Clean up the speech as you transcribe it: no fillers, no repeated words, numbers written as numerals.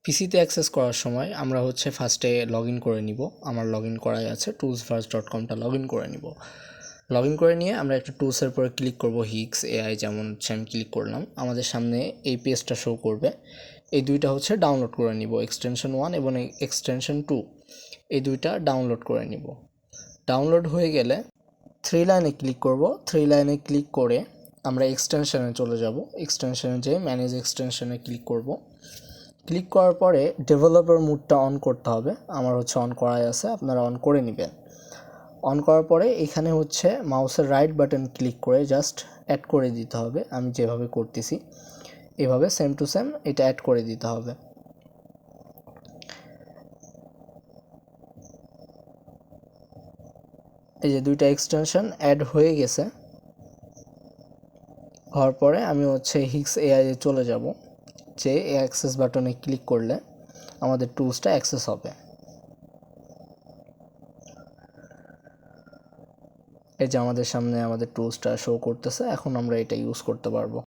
পিসিতে অ্যাক্সেস করার সময় আমরা হচ্ছে ফার্স্টে লগ ইন করে নিব। আমার লগ ইন করাই আছে, toolsfirst.com-টা লগ ইন করে নিব। লগ ইন করে নিয়ে আমরা একটা টুলসের পরে ক্লিক করব, হিক্স এআই যেমন হচ্ছে আমি ক্লিক করলাম, আমাদের সামনে এই পেজটা শো করবে। এই দুইটা হচ্ছে ডাউনলোড করে নিব, এক্সটেনশন 1 এবং এক্সটেনশন 2, এই দুইটা ডাউনলোড করে নিব। ডাউনলোড হয়ে গেলে থ্রি লাইনে ক্লিক করব। থ্রি লাইনে ক্লিক করে আমরা এক্সটেনশনে চলে যাব। এক্সটেনশনে যেয়ে ম্যানেজ এক্সটেনশনে ক্লিক করব। ক্লিক করার পরে ডেভেলপার মুডটা অন করতে হবে, আমার হচ্ছে অন করাই আছে, আপনারা অন করে নেবেন। অন করার পরে এখানে হচ্ছে মাউসের রাইট বাটন ক্লিক করে জাস্ট অ্যাড করে দিতে হবে। আমি যেভাবে করতেছি এভাবে সেম টু সেম এটা অ্যাড করে দিতে হবে। এই যে দুইটা এক্সটেনশন অ্যাড হয়ে গেছে। হওয়ার পরে আমি হচ্ছে হিক্স এআই এ চলে যাব, যে অ্যাক্সেস বাটনে ক্লিক করলে আমাদের টুলসটা অ্যাক্সেস হবে। এই যে আমাদের সামনে আমাদের টুলসটা শো করতেছে, এখন আমরা এটা ইউজ করতে পারবো।